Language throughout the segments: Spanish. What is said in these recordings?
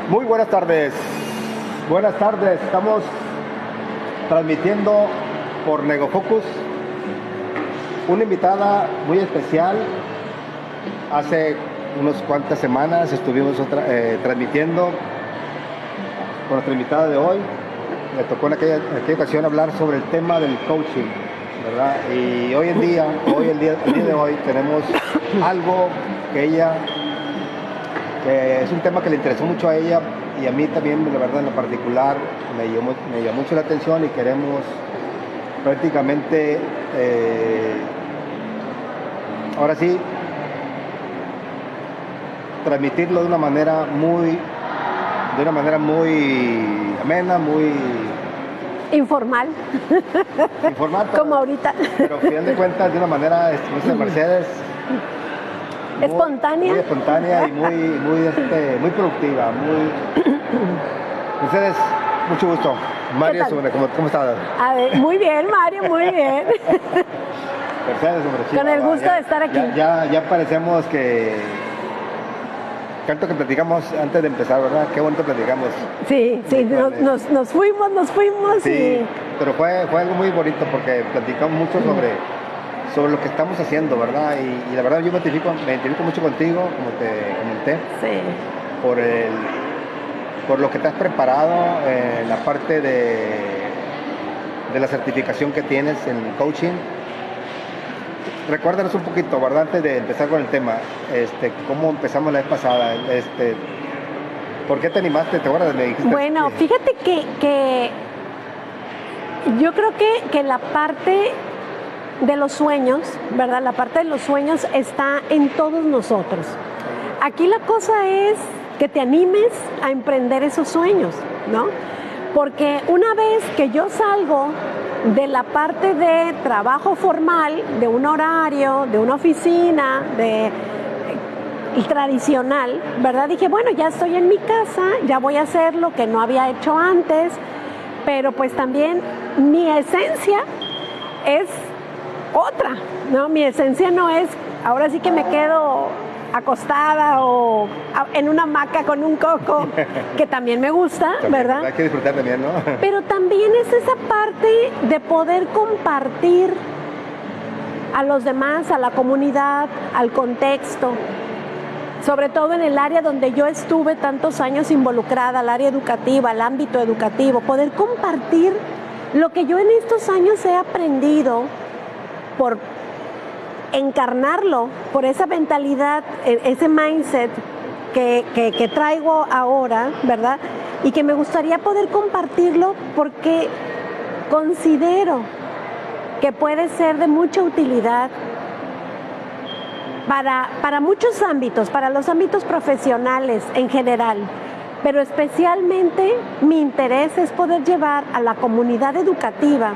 Muy buenas tardes. Buenas tardes. Estamos transmitiendo por NegoFocus. Una invitada muy especial. Hace unas cuantas semanas estuvimos transmitiendo con nuestra invitada de hoy. Me tocó en aquella ocasión hablar sobre el tema del coaching, ¿verdad? Y hoy en día, el día de hoy, tenemos algo que es un tema que le interesó mucho a ella y a mí también, la verdad, en lo particular, me llamó mucho la atención y queremos prácticamente, ahora sí, transmitirlo de una manera muy amena, muy informal, como ahorita, pero al final de cuentas de una manera, Mercedes, espontánea, muy espontánea y muy productiva, Mercedes, mucho gusto. Mario, ¿cómo estás? A ver, muy bien, Mario, muy bien. Mercedes, hombre, chiva, con el gusto de estar aquí. Ya parecemos que tanto que platicamos antes de empezar, ¿verdad? Qué bonito platicamos. Sí, nos fuimos. Sí, y... pero fue algo muy bonito porque platicamos mucho sobre lo que estamos haciendo, ¿verdad? Y la verdad yo me identifico mucho contigo, como te comenté. Sí. Por lo que te has preparado en la parte de la certificación que tienes en coaching. Recuérdanos un poquito, ¿verdad? Antes de empezar con el tema, cómo empezamos la vez pasada, ¿por qué te animaste? ¿Te acuerdas? Me dijiste. Bueno, fíjate que yo creo que la parte de los sueños, ¿verdad? La parte de los sueños está en todos nosotros. Aquí la cosa es que te animes a emprender esos sueños, ¿no? Porque una vez que yo salgo de la parte de trabajo formal, de un horario, de una oficina, tradicional, ¿verdad? Dije, bueno, ya estoy en mi casa, ya voy a hacer lo que no había hecho antes, pero pues también mi esencia es otra, ¿no? Mi esencia no es, ahora sí que me quedo acostada o en una hamaca con un coco, que también me gusta, ¿verdad? Hay que disfrutar también, ¿no? Pero también es esa parte de poder compartir a los demás, a la comunidad, al contexto, sobre todo en el área donde yo estuve tantos años involucrada, al área educativa, al ámbito educativo, poder compartir lo que yo en estos años he aprendido por encarnarlo, por esa mentalidad, ese mindset que traigo ahora, ¿verdad? Y que me gustaría poder compartirlo porque considero que puede ser de mucha utilidad para muchos ámbitos, para los ámbitos profesionales en general, pero especialmente mi interés es poder llevar a la comunidad educativa,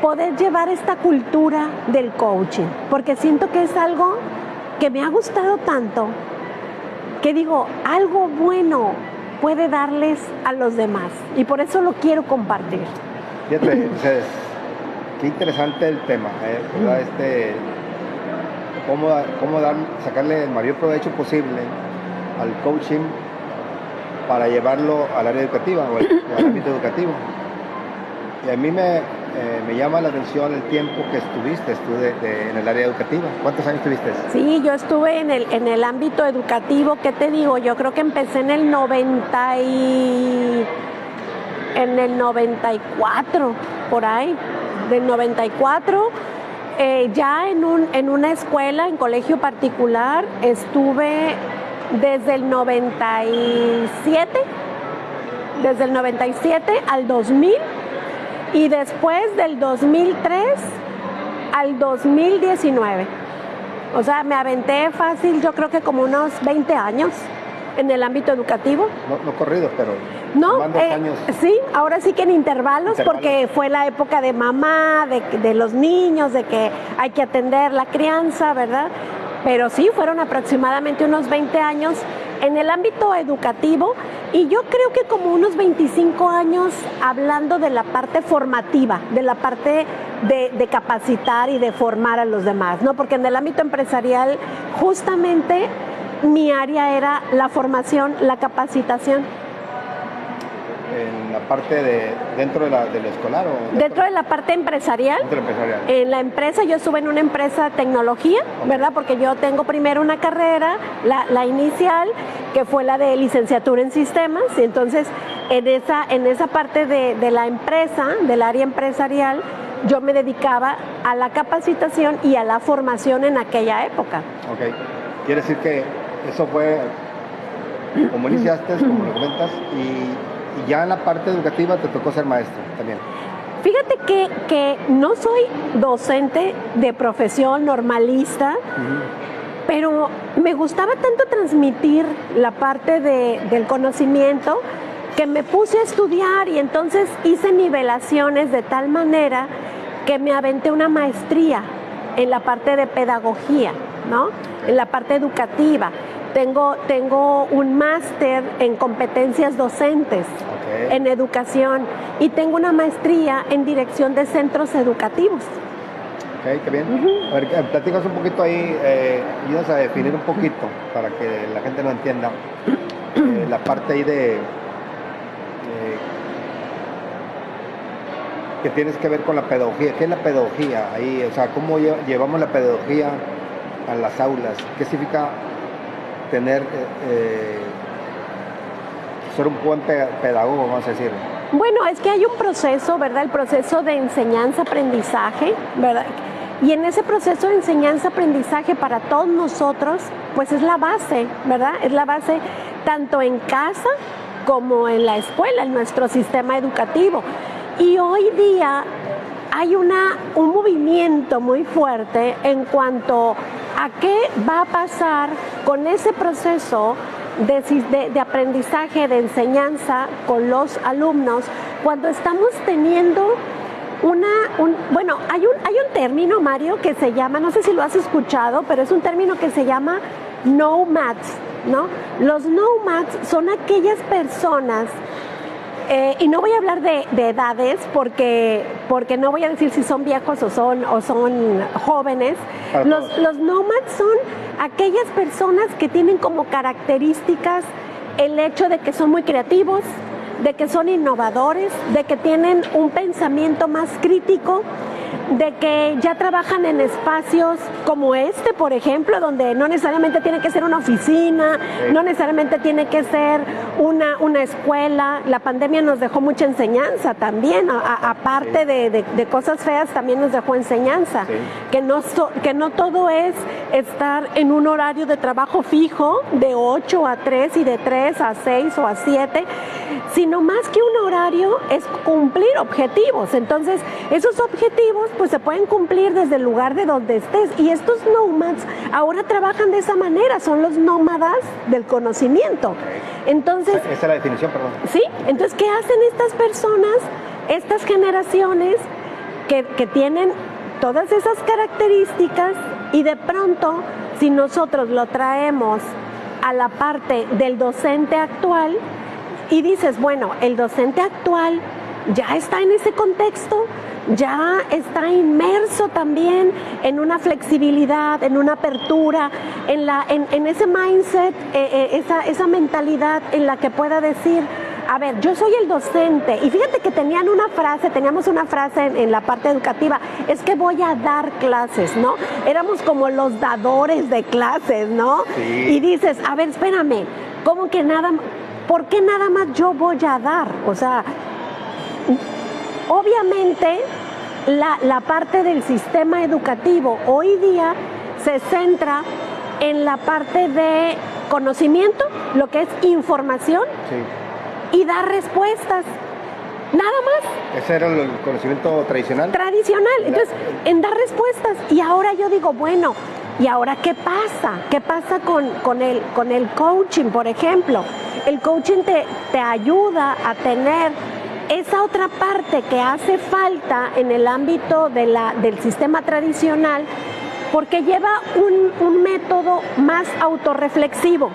poder llevar esta cultura del coaching, porque siento que es algo que me ha gustado tanto, que digo, algo bueno puede darles a los demás, y por eso lo quiero compartir. Fíjate, Mercedes, qué interesante el tema, ¿verdad? Cómo sacarle el mayor provecho posible al coaching para llevarlo al área educativa o al ámbito educativo. Y a mí me llama la atención el tiempo que estuviste en el área educativa. ¿Cuántos años estuviste? Sí, yo estuve en el ámbito educativo, ¿qué te digo? Yo creo que empecé en el 94, por ahí, del 94. Ya en una escuela, en colegio particular, estuve desde el 97 al 2000 y después del 2003 al 2019. O sea, me aventé fácil, yo creo que como unos 20 años en el ámbito educativo. No corridos, pero no, años. Sí, ahora sí que en intervalos, porque fue la época de mamá, de los niños, de que hay que atender la crianza, ¿verdad? Pero sí, fueron aproximadamente unos 20 años en el ámbito educativo y yo creo que como unos 25 años hablando de la parte formativa, de la parte de capacitar y de formar a los demás, ¿no? Porque en el ámbito empresarial justamente mi área era la formación, la capacitación. ¿En la parte dentro de la escolar o Dentro de la parte empresarial? Dentro de la empresarial. En la empresa, yo estuve en una empresa de tecnología, ¿verdad? Porque yo tengo primero una carrera, la inicial, que fue la de licenciatura en sistemas, y entonces en esa parte de la empresa, del área empresarial, yo me dedicaba a la capacitación y a la formación en aquella época. Ok, quiere decir que eso fue, como iniciaste, como lo comentas, y ya en la parte educativa te tocó ser maestro también. Fíjate que no soy docente de profesión, normalista, pero me gustaba tanto transmitir la parte del conocimiento que me puse a estudiar y entonces hice nivelaciones de tal manera que me aventé una maestría en la parte de pedagogía, ¿no? En la parte educativa. Tengo un máster en competencias docentes, en educación, y tengo una maestría en dirección de centros educativos. Ok, qué bien. A ver, platicas un poquito ahí, ayudas a definir un poquito para que la gente lo entienda. La parte ahí que tienes que ver con la pedagogía. ¿Qué es la pedagogía? Ahí, o sea, ¿cómo llevamos la pedagogía a las aulas? ¿Qué significa tener, ser un buen pedagogo, vamos a decir? Bueno, es que hay un proceso, ¿verdad? El proceso de enseñanza-aprendizaje, ¿verdad? Y en ese proceso de enseñanza-aprendizaje para todos nosotros, pues es la base, ¿verdad? Es la base tanto en casa como en la escuela, en nuestro sistema educativo. Y hoy día hay un movimiento muy fuerte en cuanto a qué va a pasar con ese proceso de aprendizaje, de enseñanza con los alumnos, cuando estamos teniendo bueno, hay un término, Mario, que se llama, no sé si lo has escuchado, pero es un término que se llama nomads, ¿no? Los nomads son aquellas personas, y no voy a hablar de edades porque no voy a decir si son viejos o son jóvenes. Los nomads son aquellas personas que tienen como características el hecho de que son muy creativos, de que son innovadores, de que tienen un pensamiento más crítico, de que ya trabajan en espacios como este, por ejemplo, donde no necesariamente tiene que ser una oficina, no necesariamente tiene que ser una escuela. La pandemia nos dejó mucha enseñanza también, aparte de cosas feas, también nos dejó enseñanza, que no todo es estar en un horario de trabajo fijo de 8 a 3 y de 3 a 6 o a 7, sino más que un horario es cumplir objetivos. Entonces, esos objetivos pues se pueden cumplir desde el lugar de donde estés, y estos nomads ahora trabajan de esa manera, son los nómadas del conocimiento. Entonces, esa es la definición, perdón. Sí, entonces, ¿qué hacen estas personas, estas generaciones que tienen todas esas características? Y de pronto, si nosotros lo traemos a la parte del docente actual y dices, bueno, el docente actual ya está en ese contexto, ya está inmerso también en una flexibilidad, en una apertura, en ese mindset, esa mentalidad en la que pueda decir, a ver, yo soy el docente. Y fíjate que teníamos una frase en la parte educativa, es que voy a dar clases, ¿no? Éramos como los dadores de clases, ¿no? Sí. Y dices, a ver, espérame, ¿cómo que por qué nada más yo voy a dar? O sea, obviamente la parte del sistema educativo hoy día se centra en la parte de conocimiento, lo que es información, y dar respuestas. Nada más. ¿Ese era el conocimiento tradicional? Tradicional. Entonces, en dar respuestas. Y ahora yo digo, bueno, ¿y ahora qué pasa? ¿Qué pasa con el coaching, por ejemplo? El coaching te ayuda a tener esa otra parte que hace falta en el ámbito del sistema tradicional, porque lleva un método más autorreflexivo.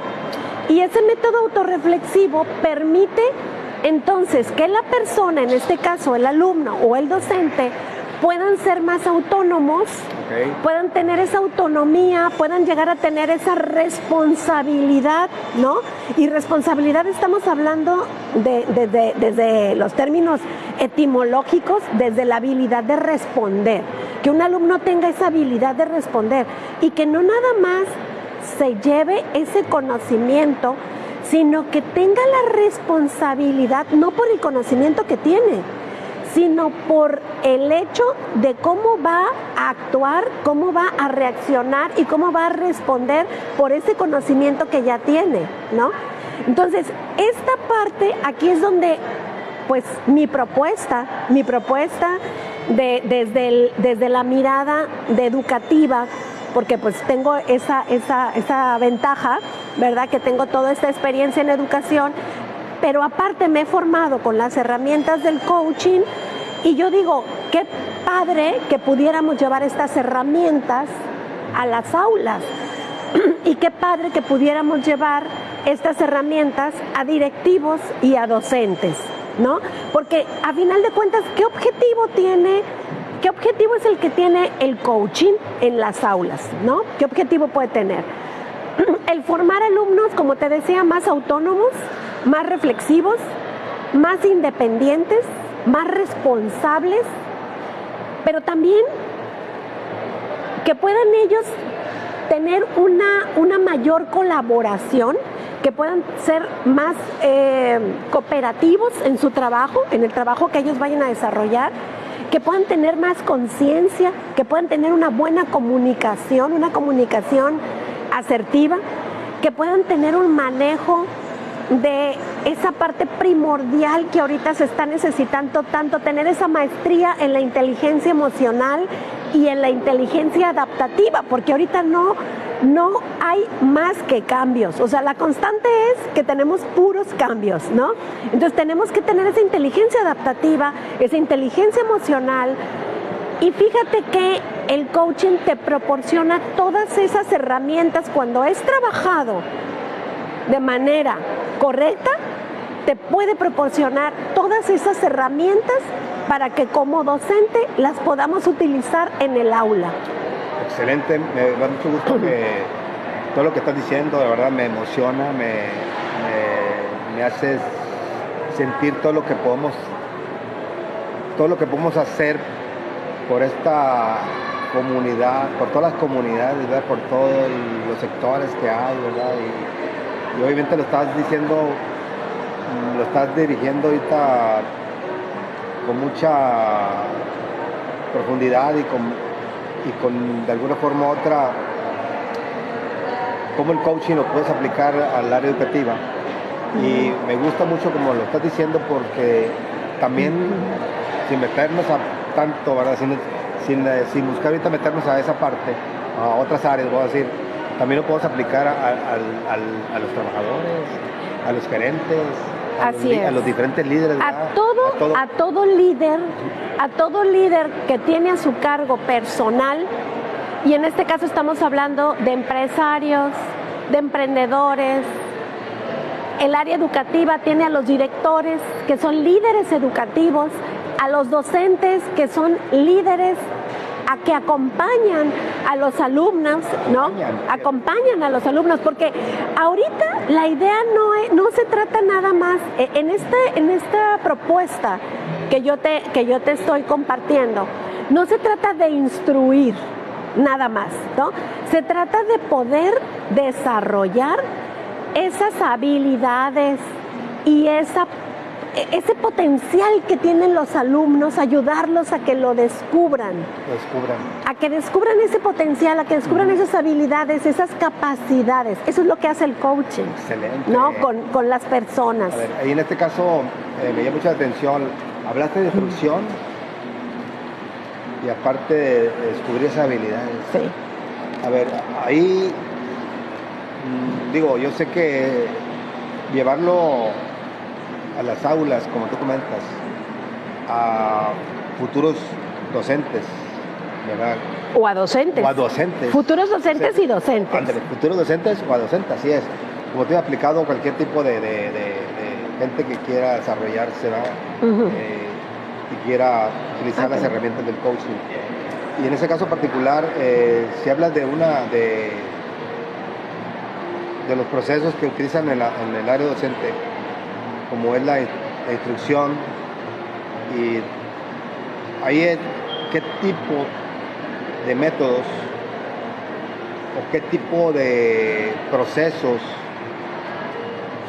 Y ese método autorreflexivo permite entonces que la persona, en este caso el alumno o el docente, puedan ser más autónomos, puedan tener esa autonomía, puedan llegar a tener esa responsabilidad, ¿no? Y responsabilidad estamos hablando desde los términos etimológicos, desde la habilidad de responder, que un alumno tenga esa habilidad de responder y que no nada más se lleve ese conocimiento, sino que tenga la responsabilidad, no por el conocimiento que tiene, sino por el hecho de cómo va a actuar, cómo va a reaccionar y cómo va a responder por ese conocimiento que ya tiene, ¿no? Entonces, esta parte aquí es donde, pues, mi propuesta desde la mirada de educativa, porque pues tengo esa ventaja, ¿verdad? Que tengo toda esta experiencia en educación, pero aparte me he formado con las herramientas del coaching y yo digo, qué padre que pudiéramos llevar estas herramientas a las aulas y qué padre que pudiéramos llevar estas herramientas a directivos y a docentes, ¿no? Porque a final de cuentas, ¿qué objetivo es el que tiene el coaching en las aulas, ¿no? ¿Qué objetivo puede tener? El formar alumnos, como te decía, más autónomos, más reflexivos, más independientes, más responsables, pero también que puedan ellos tener una mayor colaboración, que puedan ser más cooperativos en su trabajo, en el trabajo que ellos vayan a desarrollar, que puedan tener más conciencia, que puedan tener una buena comunicación, una comunicación asertiva, que puedan tener un manejo de esa parte primordial que ahorita se está necesitando tanto, tener esa maestría en la inteligencia emocional y en la inteligencia adaptativa, porque ahorita no hay más que cambios, o sea, la constante es que tenemos puros cambios, ¿no? Entonces tenemos que tener esa inteligencia adaptativa, esa inteligencia emocional, y fíjate que el coaching te proporciona todas esas herramientas cuando es trabajado de manera correcta, te puede proporcionar todas esas herramientas para que como docente las podamos utilizar en el aula. Excelente, me da mucho gusto que todo lo que estás diciendo, de verdad me emociona, me hace sentir todo lo que podemos hacer por esta comunidad, por todas las comunidades, ¿verdad? Por todos los sectores que hay, ¿verdad? Y obviamente lo estás dirigiendo ahorita con mucha profundidad y con de alguna forma u otra, cómo el coaching lo puedes aplicar al área educativa. Y me gusta mucho como lo estás diciendo, porque también sin meternos a tanto, ¿verdad? Sin buscar ahorita meternos a esa parte, a otras áreas, voy a decir, también lo podemos aplicar a los trabajadores, a los gerentes, a los diferentes líderes, a todo líder que tiene a su cargo personal, y en este caso estamos hablando de empresarios, de emprendedores. El área educativa tiene a los directores, que son líderes educativos, a los docentes, que son líderes que acompañan a los alumnos, ¿no? Acompañan a los alumnos, porque ahorita la idea no se trata nada más, en esta propuesta que yo te estoy compartiendo, no se trata de instruir nada más, ¿no? Se trata de poder desarrollar esas habilidades y ese potencial que tienen los alumnos, ayudarlos a que lo descubran. A que descubran ese potencial, a que descubran esas habilidades, esas capacidades. Eso es lo que hace el coaching. Excelente. ¿No? Con las personas. A ver, ahí en este caso me llama mucha atención, hablaste de instrucción y aparte de descubrir esas habilidades. Sí. A ver, ahí digo, yo sé que llevarlo a las aulas, como tú comentas, a futuros docentes, ¿verdad? O a docentes. Futuros docentes, sí, y docentes. Ándale, futuros docentes o a docentes, así es. Como te he aplicado cualquier tipo de gente que quiera desarrollarse, ¿verdad? y quiera utilizar las herramientas del coaching. Y en ese caso particular, si hablas de de los procesos que utilizan en el área docente, como es la instrucción, y ahí es qué tipo de métodos o qué tipo de procesos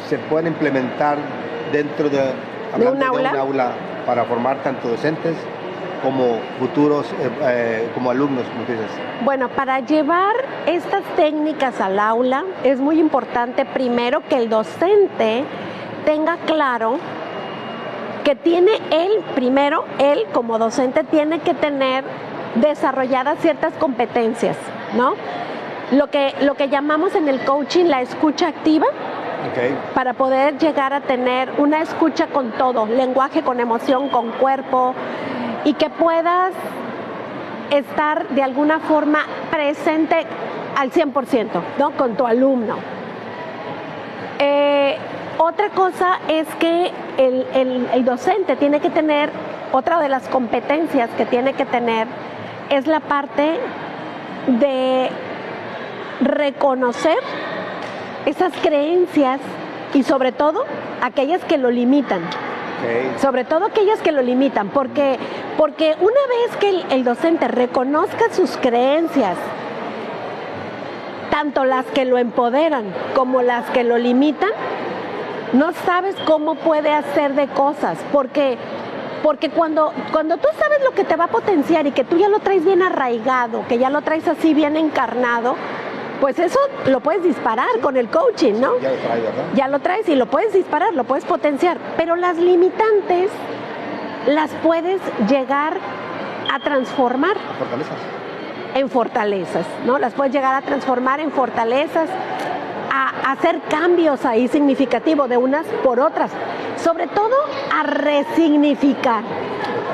se pueden implementar dentro de un aula para formar tanto docentes como futuros, como alumnos, como tú dices. Bueno, para llevar estas técnicas al aula es muy importante primero que el docente tenga claro que tiene él como docente tiene que tener desarrolladas ciertas competencias, ¿no? Lo que llamamos en el coaching la escucha activa. Okay. Para poder llegar a tener una escucha con todo, lenguaje con emoción, con cuerpo, y que puedas estar de alguna forma presente al 100%, ¿no? Con tu alumno. Otra cosa es que el docente tiene que tener, otra de las competencias que tiene que tener es la parte de reconocer esas creencias y sobre todo aquellas que lo limitan. Okay. Sobre todo aquellas que lo limitan, porque una vez que el docente reconozca sus creencias, tanto las que lo empoderan como las que lo limitan, no sabes cómo puede hacer de cosas, porque cuando tú sabes lo que te va a potenciar y que tú ya lo traes bien arraigado, que ya lo traes así bien encarnado, pues eso lo puedes disparar con el coaching, ¿no? Ya lo traes, ¿verdad? Ya lo traes y lo puedes disparar, lo puedes potenciar, pero las limitantes las puedes llegar a transformar en fortalezas, ¿no? Las puedes llegar a transformar en fortalezas, a hacer cambios ahí significativos de unas por otras, sobre todo a resignificar,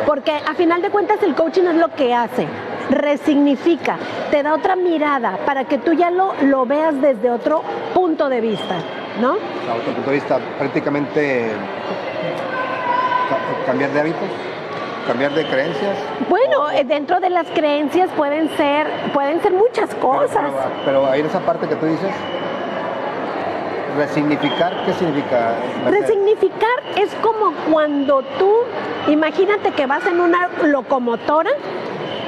porque a final de cuentas el coaching es lo que hace. Resignifica, te da otra mirada para que tú ya lo veas desde otro punto de vista, ¿no? A otro punto de vista, prácticamente cambiar de hábitos, cambiar de creencias. Bueno, dentro de las creencias pueden ser muchas cosas. Pero ahí en esa parte que tú dices, resignificar, ¿qué significa? Resignificar es como cuando tú, imagínate que vas en una locomotora.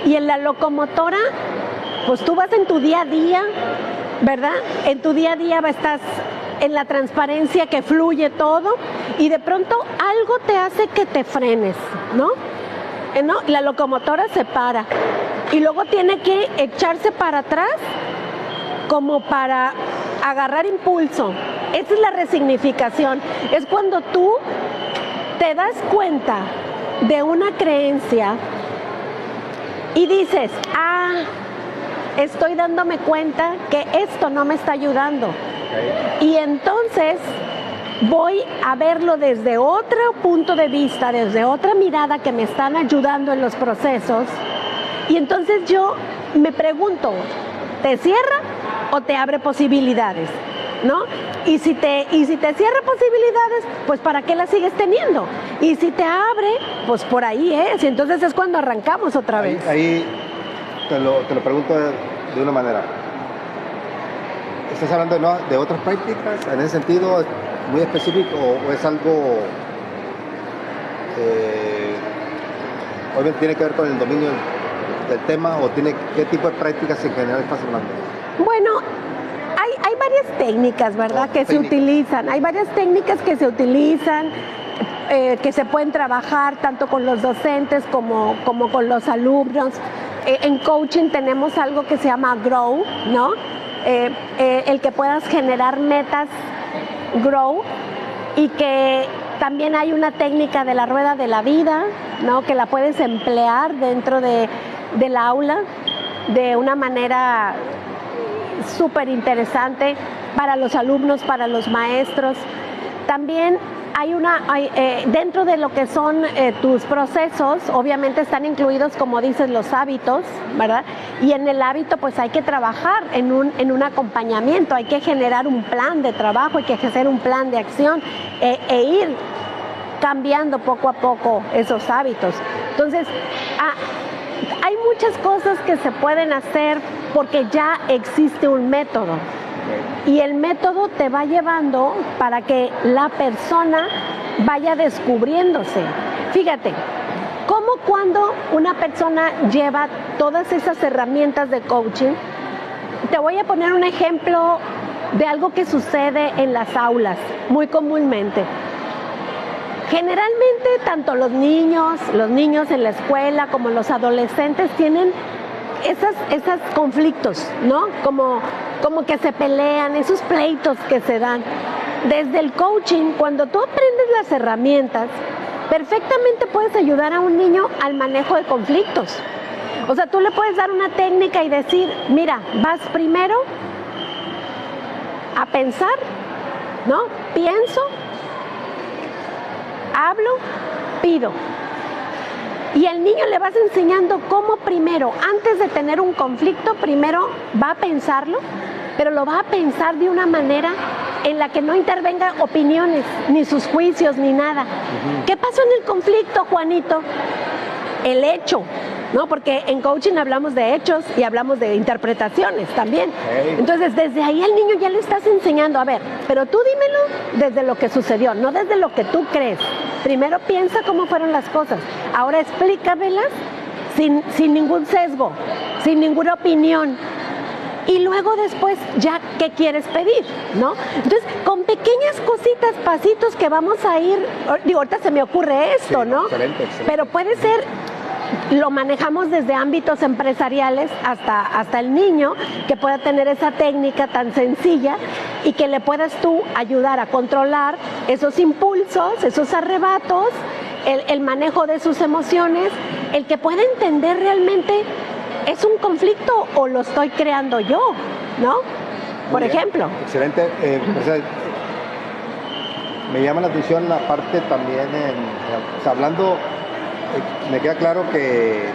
Y en la locomotora, pues tú vas en tu día a día, ¿verdad? En tu día a día estás en la transparencia que fluye todo y de pronto algo te hace que te frenes, ¿no? La locomotora se para y luego tiene que echarse para atrás como para agarrar impulso. Esa es la resignificación. Es cuando tú te das cuenta de una creencia y dices, estoy dándome cuenta que esto no me está ayudando. Okay. Y entonces voy a verlo desde otro punto de vista, desde otra mirada que me están ayudando en los procesos. Y entonces yo me pregunto, ¿te cierra o te abre posibilidades? ¿No? Y si te cierra posibilidades, pues ¿para qué las sigues teniendo? Y si te abre, pues por ahí es. Y entonces es cuando arrancamos otra vez. Ahí te lo pregunto de una manera. ¿Estás hablando de otras prácticas en ese sentido muy específico o es algo obviamente tiene que ver con el dominio del tema o qué tipo de prácticas en general estás hablando? Bueno, hay varias técnicas, ¿verdad? Se utilizan. Hay varias técnicas que se utilizan, que se pueden trabajar tanto con los docentes como con los alumnos. En coaching tenemos algo que se llama Grow, ¿no? El que puedas generar metas Grow y que también hay una técnica de la rueda de la vida, ¿no? Que la puedes emplear dentro del aula de una manera súper interesante para los alumnos, para los maestros. También dentro de lo que son tus procesos, obviamente están incluidos, como dices, los hábitos, ¿verdad? Y en el hábito pues hay que trabajar en un acompañamiento, hay que generar un plan de trabajo, hay que hacer un plan de acción e ir cambiando poco a poco esos hábitos. Entonces, hay muchas cosas que se pueden hacer porque ya existe un método. Y el método te va llevando para que la persona vaya descubriéndose. Fíjate, cómo cuando una persona lleva todas esas herramientas de coaching, te voy a poner un ejemplo de algo que sucede en las aulas muy comúnmente. Generalmente tanto los niños en la escuela como los adolescentes tienen esos conflictos, ¿no? Como que se pelean, esos pleitos que se dan. Desde el coaching, cuando tú aprendes las herramientas, perfectamente puedes ayudar a un niño al manejo de conflictos. O sea, tú le puedes dar una técnica y decir, mira, vas primero a pensar, ¿no? Pienso, hablo, pido. Y al niño le vas enseñando cómo primero, antes de tener un conflicto, primero va a pensarlo, pero lo va a pensar de una manera en la que no intervenga opiniones, ni sus juicios, ni nada. ¿Qué pasó en el conflicto, Juanito? El hecho, ¿no? Porque en coaching hablamos de hechos y hablamos de interpretaciones también. Entonces, desde ahí al niño ya le estás enseñando, a ver, pero tú dímelo desde lo que sucedió, no desde lo que tú crees. Primero piensa cómo fueron las cosas. Ahora explícamelas sin ningún sesgo, sin ninguna opinión. Y luego después ya qué quieres pedir, ¿no? Entonces, con pequeñas cositas, pasitos que vamos a ir, digo, ahorita se me ocurre esto, sí, ¿no? Excelente. Pero puede ser, lo manejamos desde ámbitos empresariales hasta el niño que pueda tener esa técnica tan sencilla y que le puedas tú ayudar a controlar esos impulsos, esos arrebatos, el manejo de sus emociones, el que pueda entender realmente ¿es un conflicto o lo estoy creando yo? ¿No? Por ejemplo. Excelente. Me llama la atención la parte también, o sea, hablando, me queda claro que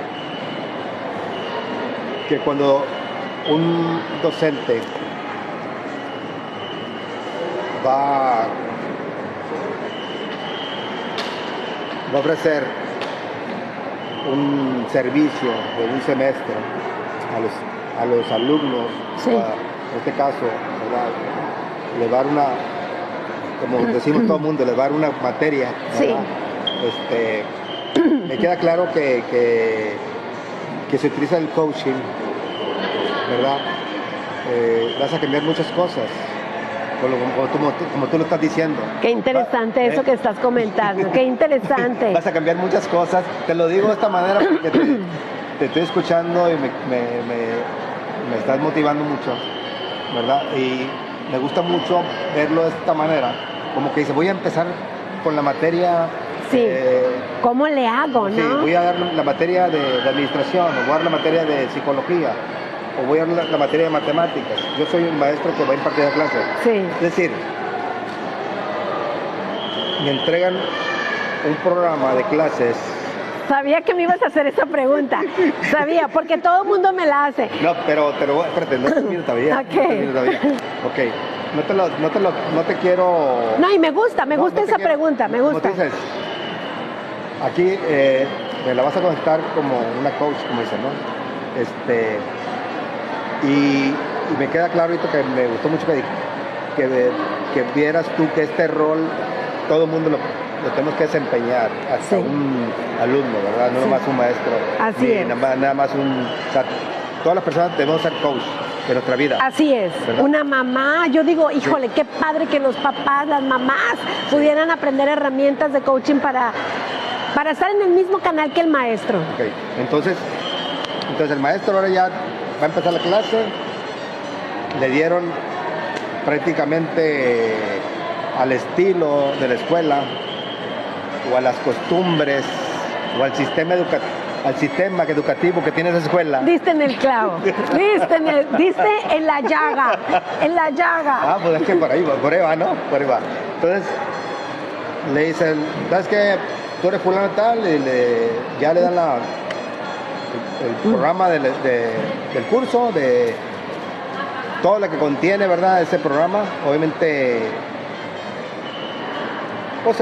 cuando un docente va a ofrecer un servicio de un semestre a los alumnos, sí, en este caso, ¿verdad? Le dar una, como decimos todo el mundo, le dar una materia, ¿verdad? Sí. Me queda claro que se utiliza el coaching, ¿verdad? Vas a cambiar muchas cosas, como tú lo estás diciendo. Qué interesante eso que estás comentando, qué interesante. Vas a cambiar muchas cosas, te lo digo de esta manera porque te estoy escuchando y me estás motivando mucho, ¿verdad? Y me gusta mucho verlo de esta manera, como que dice, voy a empezar con la materia. Sí, ¿cómo le hago, no? Sí, voy a dar la materia de administración, o voy a dar la materia de psicología, o voy a dar la materia de matemáticas. Yo soy un maestro que va a impartir la clase. Sí. Es decir, me entregan un programa de clases. Sabía que me ibas a hacer esa pregunta. Sabía, porque todo el mundo me la hace. No, pero espérate, no termino todavía. Ok. No te quiero... No, y me gusta esa pregunta, me gusta. Como dices, aquí me la vas a conectar como una coach, como dicen, ¿no? Y me queda claro ahorita que me gustó mucho que vieras tú que este rol todo el mundo lo tenemos que desempeñar, hasta sí, un alumno, ¿verdad? No sí, nomás un maestro. Así es. Nada más o sea, todas las personas debemos ser coach de nuestra vida. Así es. ¿Verdad? Una mamá, yo digo, híjole, sí, qué padre que los papás, las mamás pudieran aprender herramientas de coaching para estar en el mismo canal que el maestro. Ok, entonces el maestro ahora ya va a empezar la clase, le dieron prácticamente al estilo de la escuela o a las costumbres o al sistema educativo que tiene esa escuela. Diste en el clavo, diste en la llaga, Ah, pues es que por ahí va, ¿no? Por ahí va. Entonces le dicen, ¿sabes qué? Tú eres fulano tal, y ya le dan el programa del curso, de todo lo que contiene, ¿verdad? Ese programa, obviamente Pues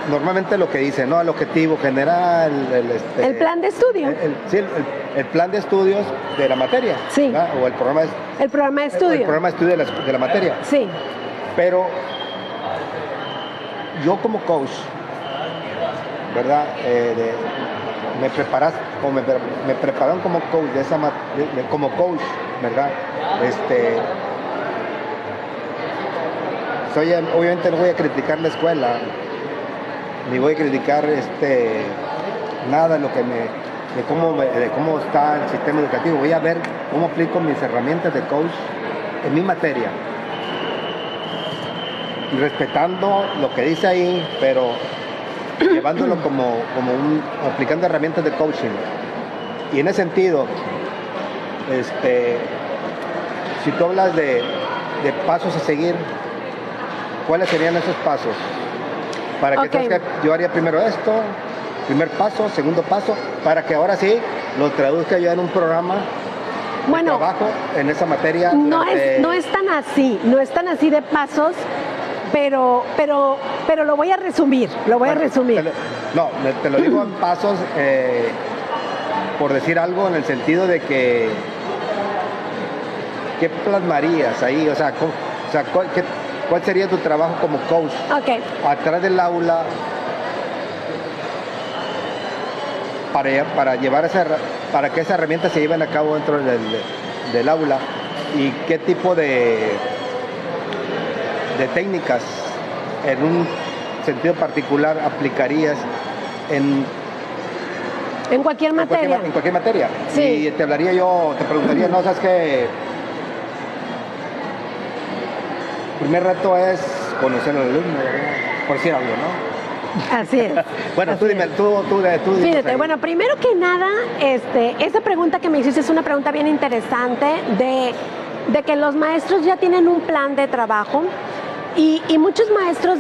normalmente lo que dice, ¿no? El objetivo general, el plan de estudio. El plan de estudios de la materia. Sí. ¿verdad? O el programa de estudio. El programa de estudio de la materia. Sí. Pero yo como coach, ¿verdad? Me prepararon como coach como coach, ¿verdad? Obviamente no voy a criticar la escuela, ni voy a criticar nada de cómo está el sistema educativo. Voy a ver cómo aplico mis herramientas de coach en mi materia, respetando lo que dice ahí, pero llevándolo aplicando herramientas de coaching. Y en ese sentido, si tú hablas de pasos a seguir, ¿cuáles serían esos pasos? Para que Okay. yo haría primero esto, primer paso, segundo paso, para que ahora sí lo traduzca yo en un programa de trabajo en esa materia. No es tan así, no es tan así de pasos, pero lo voy a resumir, Te lo digo en pasos, por decir algo, en el sentido de que ¿qué plasmarías ahí? O sea, ¿cuál sería tu trabajo como coach? Okay. Atrás del aula para que esa herramienta se lleven a cabo dentro del aula, y qué tipo de técnicas en un sentido particular aplicarías en cualquier materia. En cualquier materia. Sí. Y te preguntaría, no, sabes que el primer reto es conocer al alumno, ¿verdad? Por decir algo, ¿no? Así es. Bueno, así tú dime, tú Fíjate, ahí. bueno, primero que nada, esa pregunta que me hiciste es una pregunta bien interesante de que los maestros ya tienen un plan de trabajo, y muchos maestros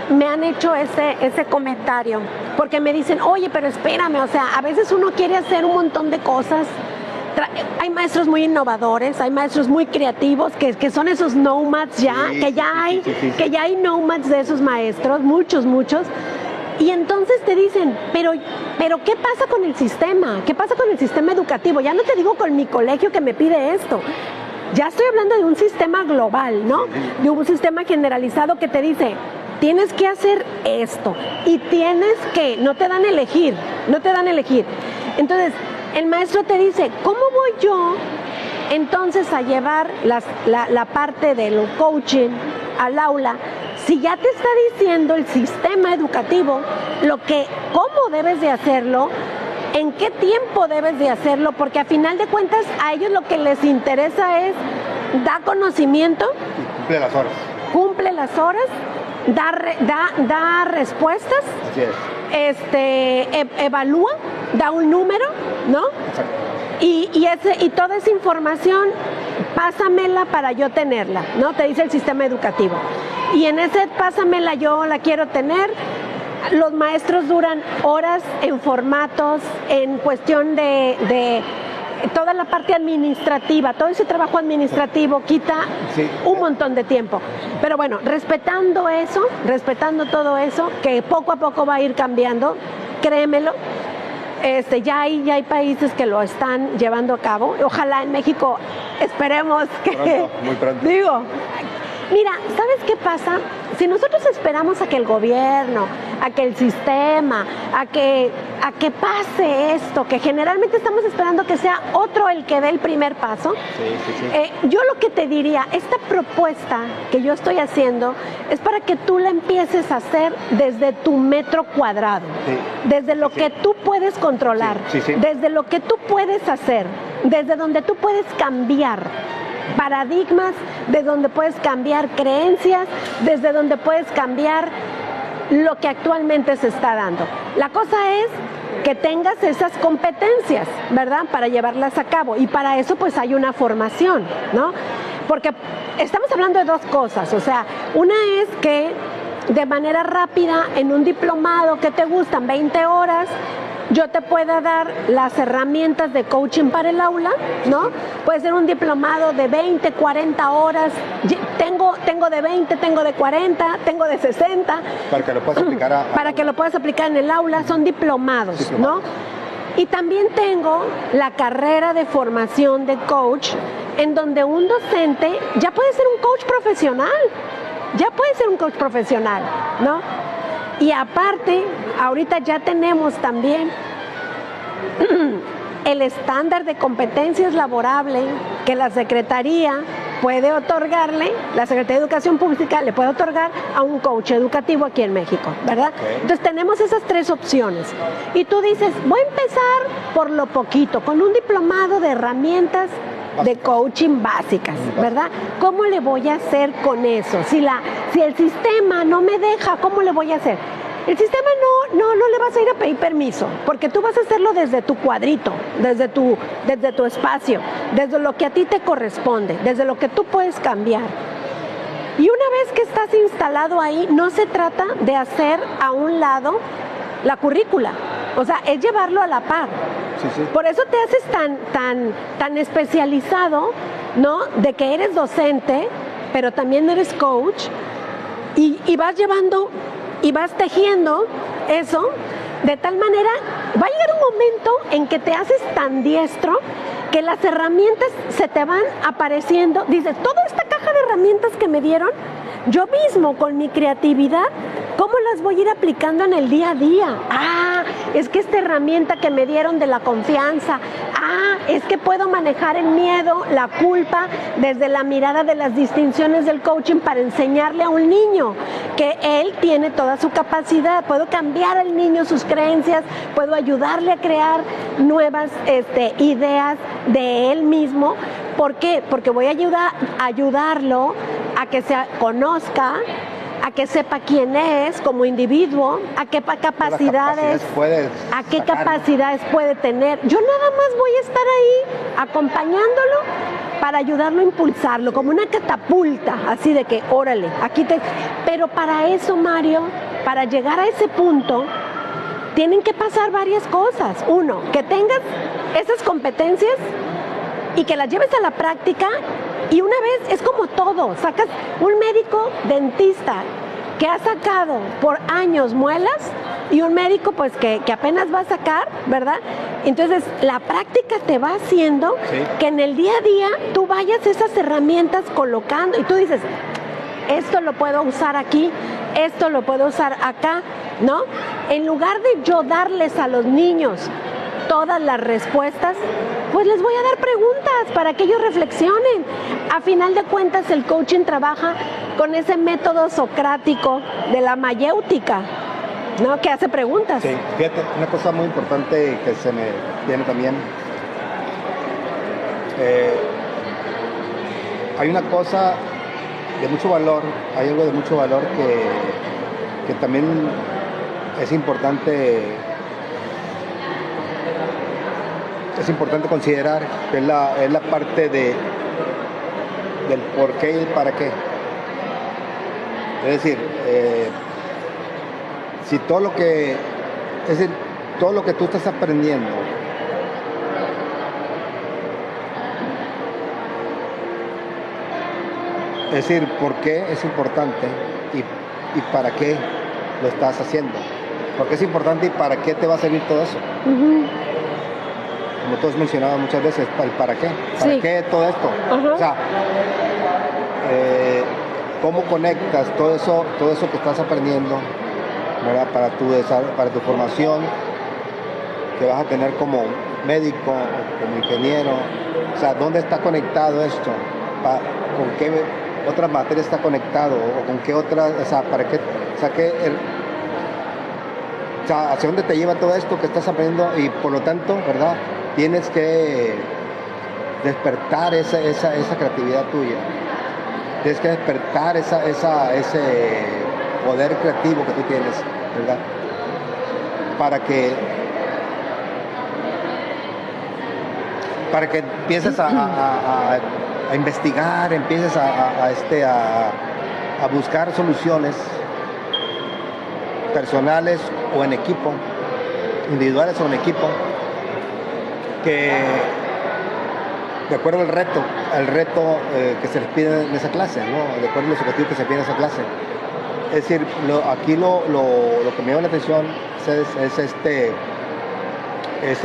me han hecho ese comentario, porque me dicen, oye, pero espérame, o sea, a veces uno quiere hacer un montón de cosas. Hay maestros muy innovadores, hay maestros muy creativos, que son esos nomads ya, Sí, que ya hay nomads de esos maestros, muchos. Y entonces te dicen, pero ¿qué pasa con el sistema? ¿Qué pasa con el sistema educativo? Ya no te digo con mi colegio que me pide esto. Ya estoy hablando de un sistema global, ¿no? De un sistema generalizado que te dice, tienes que hacer esto y no te dan a elegir. Entonces, el maestro te dice, ¿cómo voy yo entonces a llevar la parte del coaching al aula si ya te está diciendo el sistema educativo cómo debes de hacerlo, en qué tiempo debes de hacerlo? Porque a final de cuentas a ellos lo que les interesa es dar conocimiento, cumple las horas, da respuestas, Así es. Evalúa, da un número, ¿no? Exacto. Y toda esa información, pásamela para yo tenerla, ¿no? Te dice el sistema educativo. Y en ese pásamela, yo la quiero tener. Los maestros duran horas en formatos, en cuestión de toda la parte administrativa, todo ese trabajo administrativo quita un montón de tiempo. Pero bueno, respetando todo eso, que poco a poco va a ir cambiando, créemelo. Ya hay países que lo están llevando a cabo. Ojalá en México, esperemos que... Muy pronto. Digo, mira, ¿sabes qué pasa? Si nosotros esperamos a que el gobierno, a que el sistema, a que pase esto, que generalmente estamos esperando que sea otro el que dé el primer paso, yo lo que te diría, esta propuesta que yo estoy haciendo es para que tú la empieces a hacer desde tu metro cuadrado, desde lo que tú puedes controlar, desde lo que tú puedes hacer, desde donde tú puedes cambiar paradigmas, de donde puedes cambiar creencias, desde donde puedes cambiar lo que actualmente se está dando. La cosa es que tengas esas competencias, ¿verdad? Para llevarlas a cabo, y para eso pues hay una formación, ¿no? Porque estamos hablando de dos cosas, o sea, una es que de manera rápida en un diplomado que te gustan 20 horas, yo te pueda dar las herramientas de coaching para el aula, ¿no? Puede ser un diplomado de 20, 40 horas. Tengo tengo de 20, tengo de 40, tengo de 60. Para que lo puedas aplicar para que lo puedas aplicar en el aula, son diplomados, ¿no? Y también tengo la carrera de formación de coach, en donde un docente ya puede ser un coach profesional, ¿no? Y aparte, ahorita ya tenemos también el estándar de competencias laborables que la Secretaría puede otorgarle, la Secretaría de Educación Pública le puede otorgar a un coach educativo aquí en México, ¿verdad? Okay. Entonces tenemos esas 3 opciones. Y tú dices, voy a empezar por lo poquito, con un diplomado de herramientas de coaching básicas, ¿verdad? ¿Cómo le voy a hacer con eso? Si el sistema no me deja, ¿cómo le voy a hacer? El sistema no le vas a ir a pedir permiso, porque tú vas a hacerlo desde tu cuadrito, desde tu espacio, desde lo que a ti te corresponde, desde lo que tú puedes cambiar. Y una vez que estás instalado ahí, no se trata de hacer a un lado la currícula, o sea, es llevarlo a la par. Sí. Por eso te haces tan especializado, ¿no? De que eres docente, pero también eres coach, y vas llevando y vas tejiendo eso de tal manera, va a llegar un momento en que te haces tan diestro que las herramientas se te van apareciendo. Dices, toda esta caja de herramientas que me dieron, yo mismo con mi creatividad, ¿cómo las voy a ir aplicando en el día a día? Es que esta herramienta que me dieron de la confianza, es que puedo manejar el miedo, la culpa, desde la mirada de las distinciones del coaching para enseñarle a un niño que él tiene toda su capacidad. Puedo cambiar al niño sus creencias, puedo ayudarle a crear nuevas ideas de él mismo. ¿Por qué? Porque voy a ayudarlo a que se conozca, a que sepa quién es como individuo, a qué capacidades puede tener. Yo nada más voy a estar ahí acompañándolo para ayudarlo a impulsarlo, como una catapulta, así de que, órale, Pero para eso, Mario, para llegar a ese punto, tienen que pasar varias cosas. Uno, que tengas esas competencias y que las lleves a la práctica. Y una vez, es como todo, sacas un médico dentista que ha sacado por años muelas y un médico pues que apenas va a sacar, ¿verdad? Entonces la práctica te va haciendo que en el día a día tú vayas esas herramientas colocando y tú dices, esto lo puedo usar aquí, esto lo puedo usar acá, ¿no? En lugar de yo darles a los niños todas las respuestas, pues les voy a dar preguntas para que ellos reflexionen. A final de cuentas, el coaching trabaja con ese método socrático de la mayéutica, ¿no? Que hace preguntas. Sí, fíjate, una cosa muy importante que se me viene también. Hay una cosa de mucho valor, hay algo de mucho valor que también es importante considerar, que es la parte del por qué y el para qué. Es decir, si todo lo que tú estás aprendiendo es decir, por qué es importante y para qué lo estás haciendo. ¿Por qué es importante y para qué te va a servir todo eso? Uh-huh. Como tú has mencionado muchas veces, el para qué. ¿Para qué todo esto? Uh-huh. O sea, ¿cómo conectas todo eso que estás aprendiendo, ¿verdad? Para tu formación que vas a tener como médico, como ingeniero? O sea, ¿dónde está conectado esto? ¿Con qué otras materias está conectado? ¿O con qué otras? O sea, ¿para qué? O sea, ¿hacia dónde te lleva todo esto que estás aprendiendo? Y por lo tanto, ¿verdad? Tienes que despertar esa creatividad tuya. Tienes que despertar ese poder creativo que tú tienes, ¿verdad? Para que empieces a investigar, empieces a buscar soluciones personales o en equipo, individuales o en equipo, que de acuerdo al reto que se les pide en esa clase, ¿no? De acuerdo a los objetivos que se piden en esa clase. Es decir, aquí lo que me llama la atención es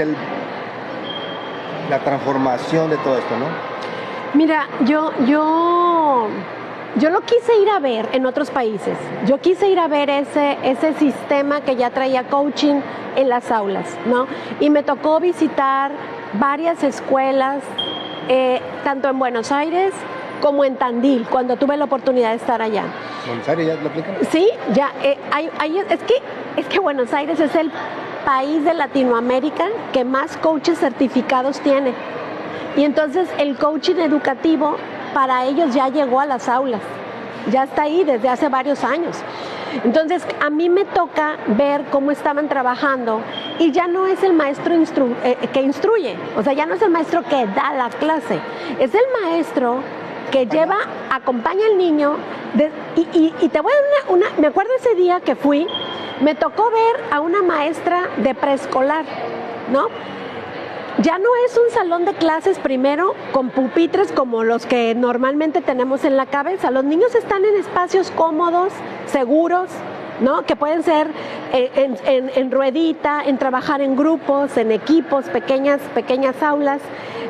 la transformación de todo esto, ¿no? Mira, yo lo quise ir a ver en otros países. Yo quise ir a ver ese sistema que ya traía coaching en las aulas, ¿no? Y me tocó visitar varias escuelas, tanto en Buenos Aires como en Tandil, cuando tuve la oportunidad de estar allá. ¿Buenos Aires ya lo aplican? Sí, ya. Es que Buenos Aires es el país de Latinoamérica que más coaches certificados tiene. Y entonces el coaching educativo para ellos ya llegó a las aulas, ya está ahí desde hace varios años. Entonces a mí me toca ver cómo estaban trabajando y ya no es el maestro que instruye, o sea, ya no es el maestro que da la clase, es el maestro que acompaña al niño. Y te voy a dar me acuerdo ese día que fui, me tocó ver a una maestra de preescolar, ¿no? Ya no es un salón de clases primero con pupitres como los que normalmente tenemos en la cabeza. Los niños están en espacios cómodos, seguros, ¿no? Que pueden ser en ruedita, en trabajar en grupos, en equipos, pequeñas aulas,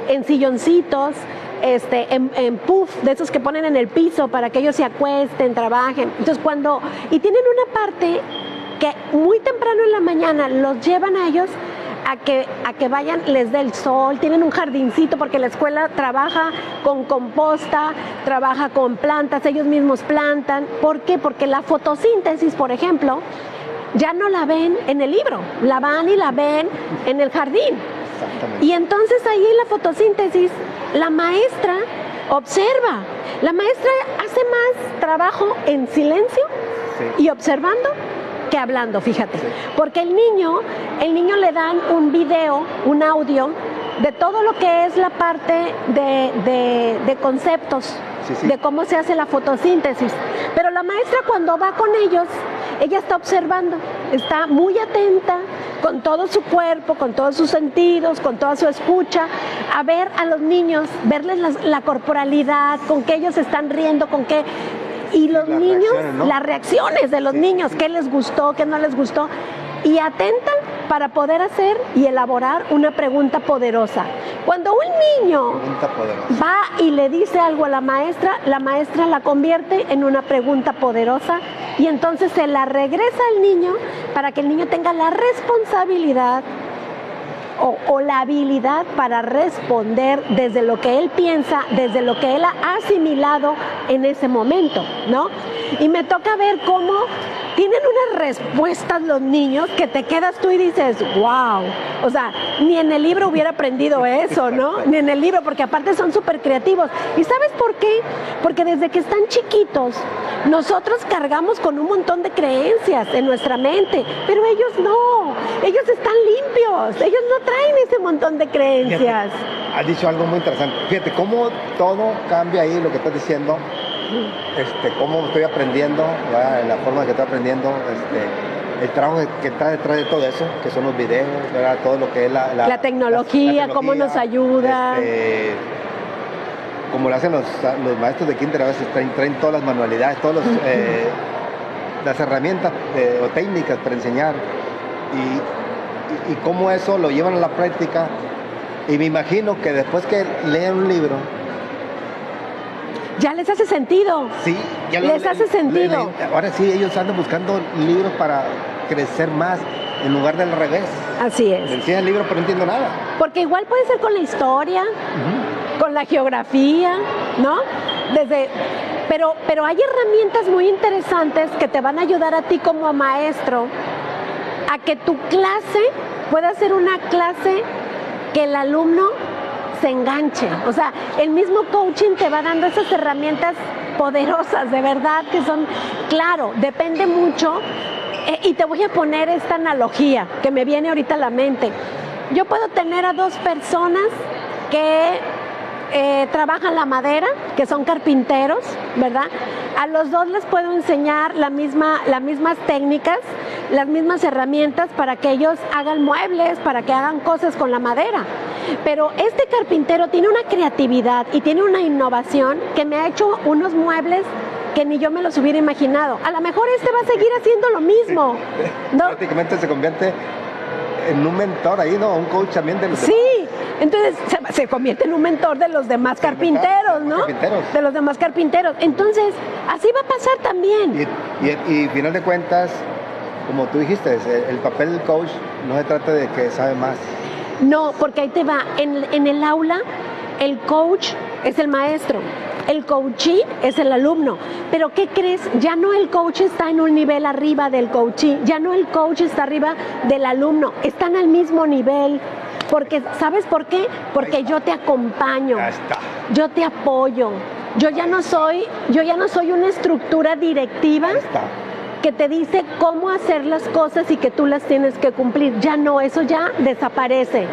en silloncitos, en puff, de esos que ponen en el piso para que ellos se acuesten, trabajen. Entonces y tienen una parte que muy temprano en la mañana los llevan a ellos a que vayan, les dé el sol, tienen un jardincito porque la escuela trabaja con composta, trabaja con plantas, ellos mismos plantan. ¿Por qué? Porque la fotosíntesis, por ejemplo, ya no la ven en el libro, la van y la ven en el jardín. Exactamente. Y entonces ahí en la fotosíntesis, la maestra observa, la maestra hace más trabajo en silencio y observando que hablando, fíjate, porque el niño le dan un video, un audio de todo lo que es la parte de conceptos, de cómo se hace la fotosíntesis, pero la maestra cuando va con ellos, ella está observando, está muy atenta con todo su cuerpo, con todos sus sentidos, con toda su escucha, a ver a los niños, verles la corporalidad, con qué ellos están riendo, con qué. Y los niños, ¿no? Las reacciones de los niños, qué les gustó, qué no les gustó, y atentan para poder hacer y elaborar una pregunta poderosa. Cuando un niño va y le dice algo a la maestra la convierte en una pregunta poderosa y entonces se la regresa al niño para que el niño tenga la responsabilidad o la habilidad para responder desde lo que él piensa, desde lo que él ha asimilado en ese momento, ¿no? Y me toca ver cómo tienen unas respuestas los niños que te quedas tú y dices, wow, o sea, ni en el libro hubiera aprendido eso, ¿no? Ni en el libro, porque aparte son súper creativos. ¿Y sabes por qué? Porque desde que están chiquitos, nosotros cargamos con un montón de creencias en nuestra mente, pero ellos no, ellos están limpios, ellos no traen ese montón de creencias. Fíjate, has dicho algo muy interesante. Fíjate cómo todo cambia ahí, lo que estás diciendo. Cómo estoy aprendiendo, ¿verdad? La forma que estoy aprendiendo, el trabajo que está detrás de todo eso, que son los videos, ¿verdad? Todo lo que es la tecnología, cómo nos ayuda. Como lo hacen los maestros de kinder, a veces traen todas las manualidades, todas las herramientas o técnicas para enseñar y cómo eso lo llevan a la práctica. Y me imagino que después que leen un libro, ya les hace sentido. Sí, ya les hace sentido. Ahora sí, ellos andan buscando libros para crecer más en lugar del revés. Así es. Me enseñan el libro, pero no entiendo nada. Porque igual puede ser con la historia, con la geografía, ¿no? Pero hay herramientas muy interesantes que te van a ayudar a ti como maestro a que tu clase pueda ser una clase que el alumno se enganche. O sea, el mismo coaching te va dando esas herramientas poderosas, de verdad, que son, claro, depende mucho. Y te voy a poner esta analogía que me viene ahorita a la mente. Yo puedo tener a dos personas que trabajan la madera, que son carpinteros, ¿verdad? A los dos les puedo enseñar las mismas técnicas, las mismas herramientas para que ellos hagan muebles, para que hagan cosas con la madera. Pero este carpintero tiene una creatividad y tiene una innovación que me ha hecho unos muebles que ni yo me los hubiera imaginado. A lo mejor este va a seguir haciendo lo mismo, ¿no? Prácticamente se convierte en un mentor ahí, ¿no? Un coach también de los demás. Sí, entonces se convierte en un mentor de los demás carpinteros, ¿no? De los demás carpinteros. Entonces, así va a pasar también. Y final de cuentas, como tú dijiste, el papel del coach no se trata de que sabe más. No, porque ahí te va. En el aula, el coach es el maestro. El coachee es el alumno. Pero ¿qué crees? Ya no el coach está en un nivel arriba del coachee. Ya no el coach está arriba del alumno. Están al mismo nivel. Porque, ¿sabes por qué? Porque yo te acompaño. Ya está. Yo te apoyo. Yo ya no soy una estructura directiva que te dice cómo hacer las cosas y que tú las tienes que cumplir. Ya no, eso ya desaparece.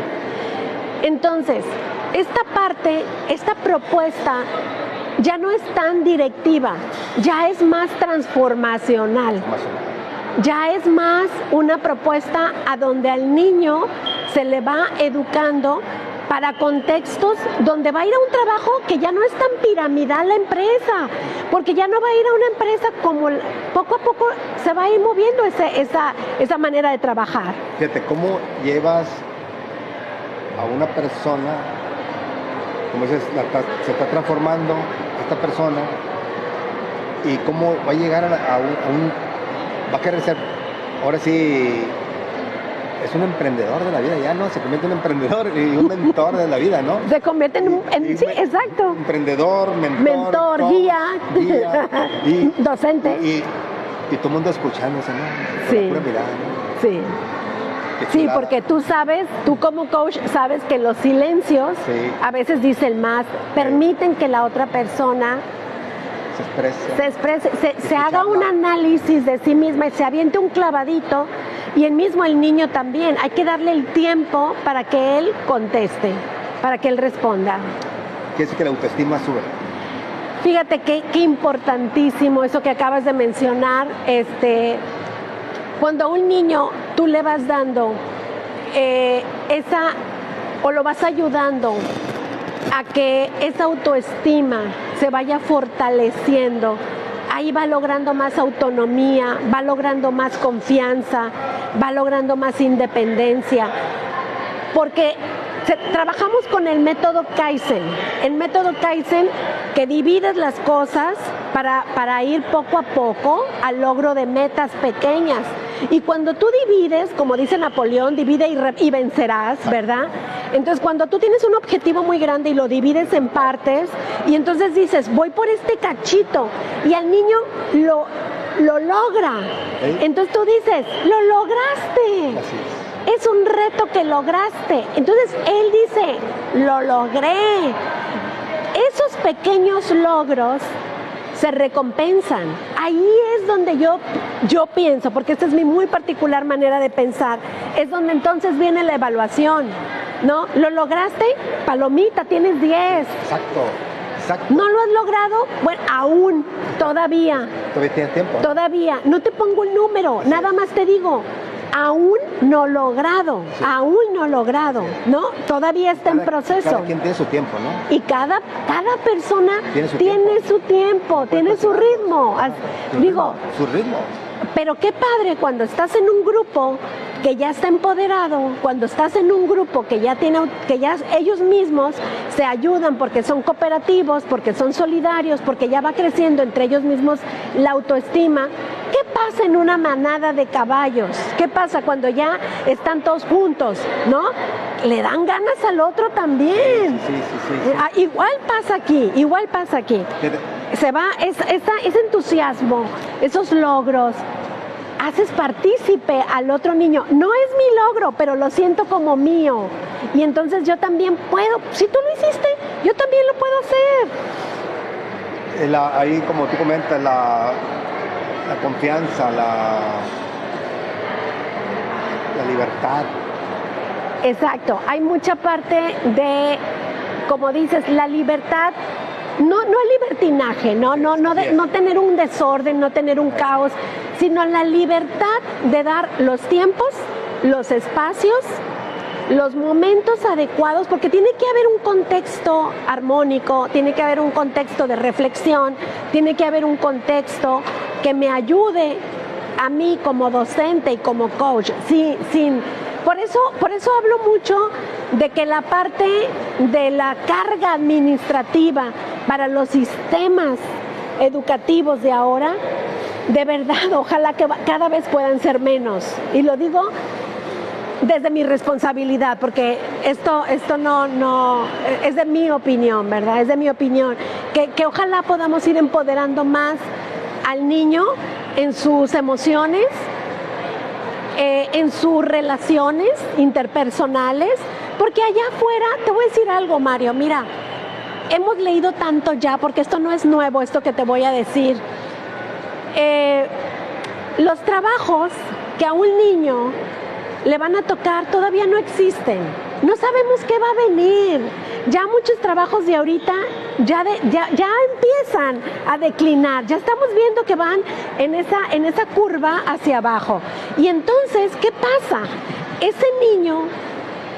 Entonces, esta parte, esta propuesta ya no es tan directiva, ya es más transformacional. Ya es más una propuesta a donde al niño se le va educando para contextos donde va a ir a un trabajo que ya no es tan piramidal la empresa, porque ya no va a ir a una empresa como poco a poco se va a ir moviendo esa manera de trabajar. Fíjate, ¿cómo llevas a una persona, como dices, se está transformando esta persona y cómo va a llegar a un va a querer ser, ahora sí, es un emprendedor de la vida, ya no, se convierte en un emprendedor y un mentor de la vida, ¿no? Se convierte sí, exacto. Emprendedor, mentor, coach, guía y docente. Y todo el mundo escuchándose, ¿no? Sí. Con la pura mirada, ¿no? Sí. Sí, porque tú como coach sabes que los silencios a veces dicen más, permiten que la otra persona se exprese, se haga un análisis de sí misma y se aviente un clavadito, y el niño también. Hay que darle el tiempo para que él conteste, para que él responda. Quiere decir que la autoestima sube. Fíjate qué importantísimo eso que acabas de mencionar. Cuando a un niño tú le vas dando o lo vas ayudando a que esa autoestima se vaya fortaleciendo, ahí va logrando más autonomía, va logrando más confianza, va logrando más independencia, porque trabajamos con el método Kaizen. El método Kaizen que divides las cosas para ir poco a poco al logro de metas pequeñas. Y cuando tú divides, como dice Napoleón, divide y vencerás, ¿verdad? Entonces, cuando tú tienes un objetivo muy grande y lo divides en partes, y entonces dices, voy por este cachito, y al niño lo logra. Entonces tú dices, lo lograste. Así es un reto que lograste. Entonces él dice, lo logré. Esos pequeños logros se recompensan. Ahí es donde yo pienso, porque esta es mi muy particular manera de pensar, es donde entonces viene la evaluación, ¿no? ¿Lo lograste? Palomita, tienes 10. Exacto. ¿No lo has logrado? Bueno, aún, todavía. Todavía tienes tiempo. Todavía. No te pongo el número, nada más te digo, aún no logrado, ¿no? Todavía está en proceso. Cada quien tiene su tiempo, ¿no? Y cada persona tiene su tiempo, tiene su ritmo. Su ritmo. Pero qué padre cuando estás en un grupo que ya está empoderado, cuando estás en un grupo que ya ellos mismos se ayudan porque son cooperativos, porque son solidarios, porque ya va creciendo entre ellos mismos la autoestima. ¿Qué pasa en una manada de caballos? ¿Qué pasa cuando ya están todos juntos, no? Le dan ganas al otro también. Sí. Igual pasa aquí. Se va ese entusiasmo, esos logros. Haces partícipe al otro niño. No es mi logro, pero lo siento como mío. Y entonces yo también puedo. Si tú lo hiciste, yo también lo puedo hacer. Ahí, como tú comentas, la confianza, la libertad. Exacto. Hay mucha parte de, como dices, la libertad. No el libertinaje, no tener un desorden, no tener un caos, sino la libertad de dar los tiempos, los espacios los momentos adecuados, porque tiene que haber un contexto armónico, tiene que haber un contexto de reflexión, tiene que haber un contexto que me ayude a mí como docente y como coach. Por eso hablo mucho de que la parte de la carga administrativa para los sistemas educativos de ahora, de verdad, ojalá que cada vez puedan ser menos. Y lo digo desde mi responsabilidad, porque esto no es de mi opinión, ¿verdad? Es de mi opinión. Que ojalá podamos ir empoderando más al niño en sus emociones, en sus relaciones interpersonales, porque allá afuera, te voy a decir algo, Mario, mira, hemos leído tanto ya, porque esto no es nuevo, esto que te voy a decir. Los trabajos que a un niño le van a tocar todavía no existen. No sabemos qué va a venir. Ya muchos trabajos de ahorita ya empiezan a declinar. Ya estamos viendo que van en esa curva hacia abajo. Y entonces, ¿qué pasa? Ese niño,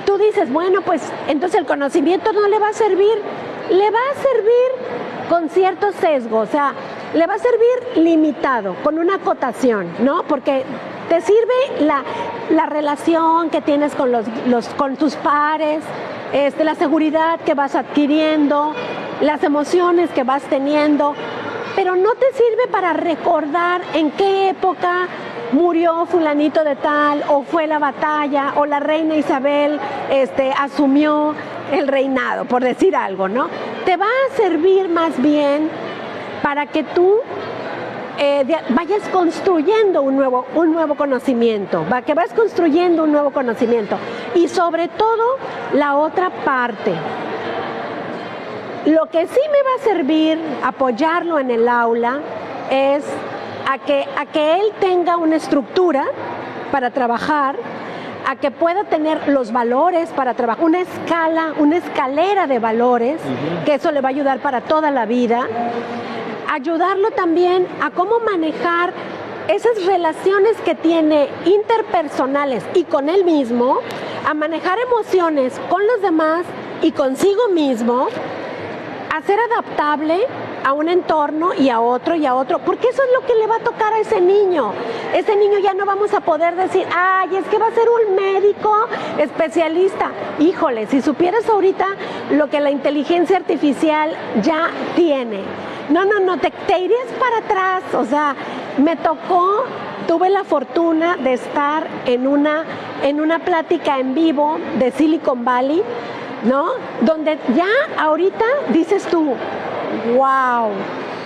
tú dices, bueno, pues entonces el conocimiento no le va a servir. Le va a servir con cierto sesgo, o sea, le va a servir limitado, con una acotación, ¿no? Porque te sirve la relación que tienes con tus pares, la seguridad que vas adquiriendo, las emociones que vas teniendo, pero no te sirve para recordar en qué época murió fulanito de tal, o fue la batalla, o la reina Isabel asumió el reinado, por decir algo, ¿no? Te va a servir más bien para que tú vayas construyendo un nuevo conocimiento, que vas construyendo un nuevo conocimiento. Y sobre todo, la otra parte. Lo que sí me va a servir apoyarlo en el aula es a que él tenga una estructura para trabajar, a que pueda tener los valores para trabajar, una escalera de valores, que eso le va a ayudar para toda la vida. Ayudarlo también a cómo manejar esas relaciones que tiene interpersonales y con él mismo, a manejar emociones con los demás y consigo mismo, a ser adaptable a un entorno y a otro, porque eso es lo que le va a tocar a ese niño. Ese niño ya no vamos a poder decir, ay, es que va a ser un médico especialista. Híjole, si supieras ahorita lo que la inteligencia artificial ya tiene. No, te irías para atrás. O sea, tuve la fortuna de estar en una plática en vivo de Silicon Valley, ¿no? Donde ya ahorita dices tú, wow,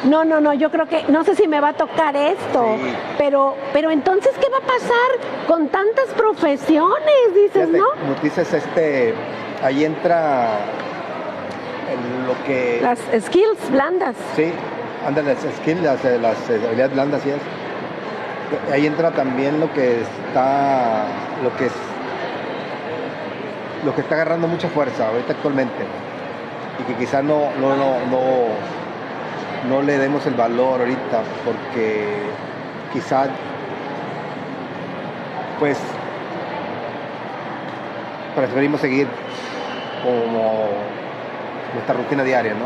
no, yo creo que, no sé si me va a tocar esto, sí. pero entonces, ¿qué va a pasar con tantas profesiones? Dices, fíjate, ¿no? Como dices, ahí entra lo que... Las skills blandas. Sí, ándale, las skills, las habilidades blandas, sí es. Ahí entra también lo que está agarrando mucha fuerza ahorita actualmente, y que quizás no le demos el valor ahorita, porque quizás pues preferimos seguir como nuestra rutina diaria, ¿no?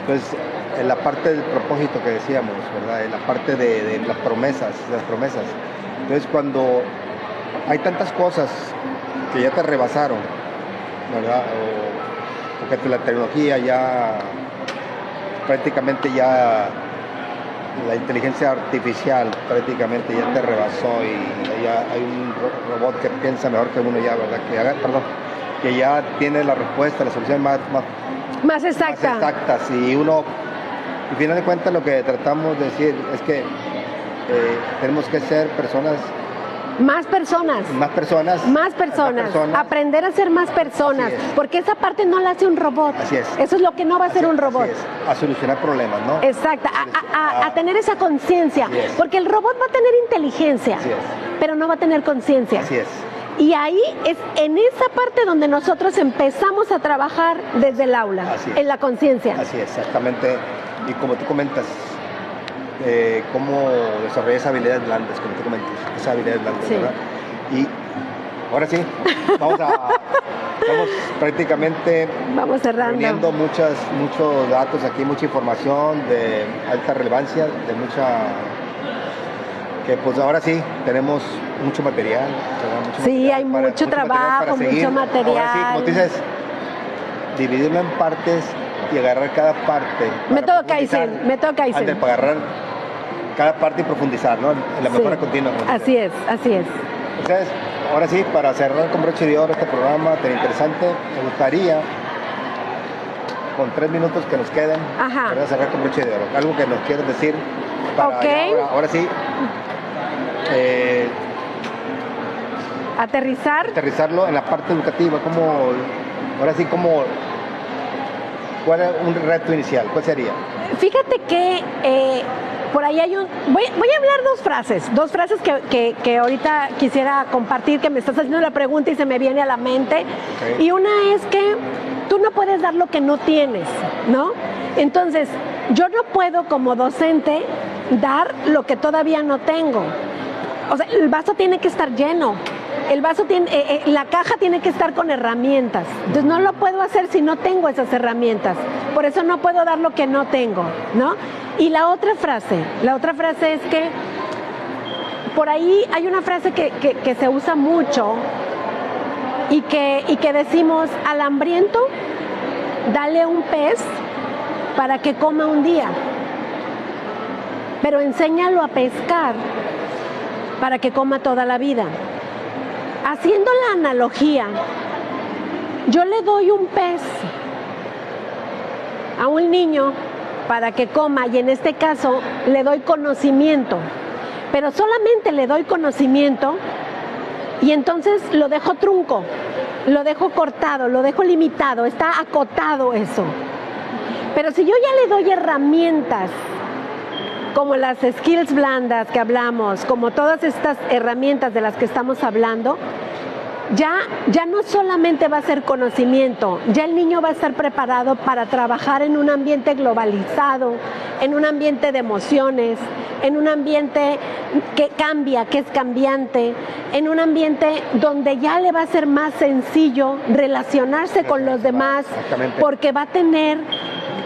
Entonces, en la parte del propósito que decíamos, ¿verdad? En la parte de las promesas. Entonces, cuando hay tantas cosas que ya te rebasaron, ¿verdad? O que la tecnología ya prácticamente la inteligencia artificial prácticamente ya te rebasó, y ya hay un robot que piensa mejor que uno ya, ¿verdad? Que ya tiene la respuesta, la solución más exactas, y al final de cuentas lo que tratamos de decir es que tenemos que ser más personas, aprender a ser más personas, porque esa parte no la hace un robot. Así es. Eso es lo que no va a hacer un robot. A solucionar problemas, ¿no? Exacto, a tener esa conciencia, porque el robot va a tener inteligencia, pero no va a tener conciencia. Así es. Y ahí es en esa parte donde nosotros empezamos a trabajar desde el aula, en la conciencia. Así es, exactamente. Y como tú comentas, cómo desarrollar esas habilidades blandas, como tú comentas, esas habilidades blandas, ¿verdad? ahora sí, estamos prácticamente reuniendo muchos datos aquí, mucha información de alta relevancia, de que pues ahora sí tenemos mucho material. Hay mucho trabajo, mucho material. Ahora sí, como tú dices, dividirlo en partes y agarrar cada parte. Método Kaizen. Para agarrar cada parte y profundizar, ¿no? En la mejora continua. Así es. Entonces, ahora sí, para cerrar con broche de oro este programa tan interesante, me gustaría, con 3 minutos que nos queden, para cerrar con broche de oro. Algo que nos quieras decir para ahora sí. Aterrizarlo en la parte educativa, ¿cuál es un reto inicial? ¿Cuál sería? Fíjate que por ahí hay voy a hablar dos frases que ahorita quisiera compartir, que me estás haciendo la pregunta y se me viene a la mente. Y una es que tú no puedes dar lo que no tienes, ¿no? Entonces, yo no puedo como docente dar lo que todavía no tengo. O sea, el vaso tiene que estar lleno. La caja tiene que estar con herramientas. Entonces no lo puedo hacer si no tengo esas herramientas. Por eso no puedo dar lo que no tengo, ¿no? Y la otra frase es que por ahí hay una frase que se usa mucho y que decimos: al hambriento dale un pez para que coma un día, pero enséñalo a pescar para que coma toda la vida. Haciendo la analogía, yo le doy un pez a un niño para que coma, y en este caso le doy conocimiento, pero solamente le doy conocimiento y entonces lo dejo trunco, lo dejo cortado, lo dejo limitado, está acotado eso. Pero si yo ya le doy herramientas, como las skills blandas que hablamos, como todas estas herramientas de las que estamos hablando, ya no solamente va a ser conocimiento, ya el niño va a estar preparado para trabajar en un ambiente globalizado, en un ambiente de emociones, en un ambiente que cambia, que es cambiante, en un ambiente donde ya le va a ser más sencillo relacionarse con los demás, porque va a tener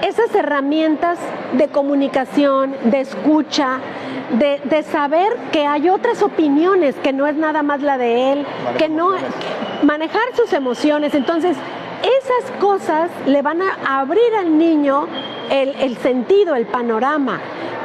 esas herramientas de comunicación, de escucha, de saber que hay otras opiniones, que no es nada más la de él, manejar sus emociones. Entonces, esas cosas le van a abrir al niño el sentido, el panorama.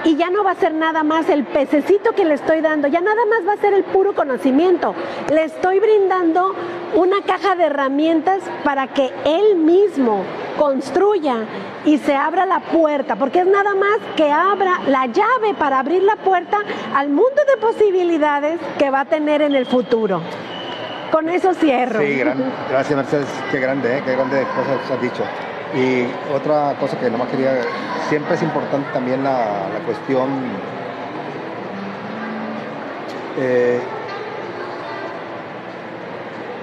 Y ya no va a ser nada más el pececito que le estoy dando, ya nada más va a ser el puro conocimiento. Le estoy brindando una caja de herramientas para que él mismo construya y se abra la puerta, porque es nada más que abra la llave para abrir la puerta al mundo de posibilidades que va a tener en el futuro. Con eso cierro. Sí, gracias, Mercedes, qué grande cosas has dicho. Y otra cosa que nomás quería, siempre es importante también la cuestión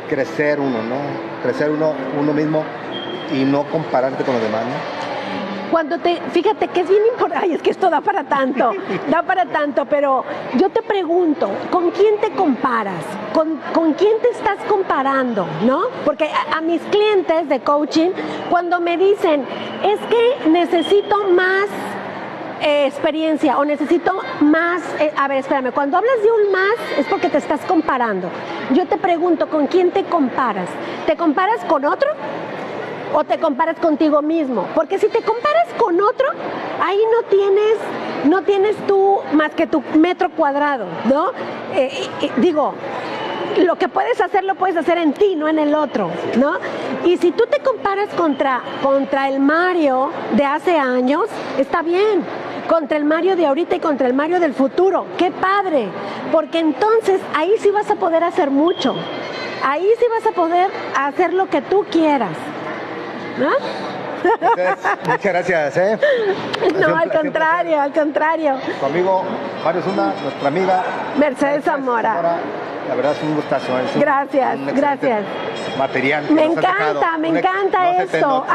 crecer uno, ¿no? Crecer uno mismo y no compararte con los demás, ¿no? Fíjate que es bien importante, ay, es que esto da para tanto, pero yo te pregunto, ¿con quién te comparas? ¿Con quién te estás comparando, no? Porque a mis clientes de coaching, cuando me dicen, es que necesito más experiencia o necesito más, a ver, espérame, cuando hablas de un más es porque te estás comparando. Yo te pregunto, ¿con quién te comparas? ¿Te comparas con otro? ¿O te comparas contigo mismo? Porque si te comparas con otro, ahí no tienes tú más que tu metro cuadrado, ¿no? Digo, lo que puedes hacer lo puedes hacer en ti, no en el otro, ¿no? Y si tú te comparas contra el Mario de hace años, está bien. Contra el Mario de ahorita y contra el Mario del futuro, ¡qué padre! Porque entonces ahí sí vas a poder hacer mucho. Ahí sí vas a poder hacer lo que tú quieras. ¿No? Muchas gracias, No, al contrario. Tu amigo Mario Zuna, nuestra amiga Mercedes Zamora. La verdad es un gustazo. Gracias. Material. Me encanta esto.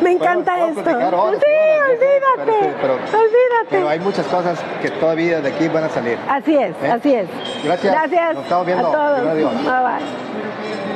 Me encanta esto. Sí, olvídate. pero hay muchas cosas que todavía de aquí van a salir. Así es, así es. Gracias. Gracias. Nos estamos viendo. A todos. Adiós. Bye bye.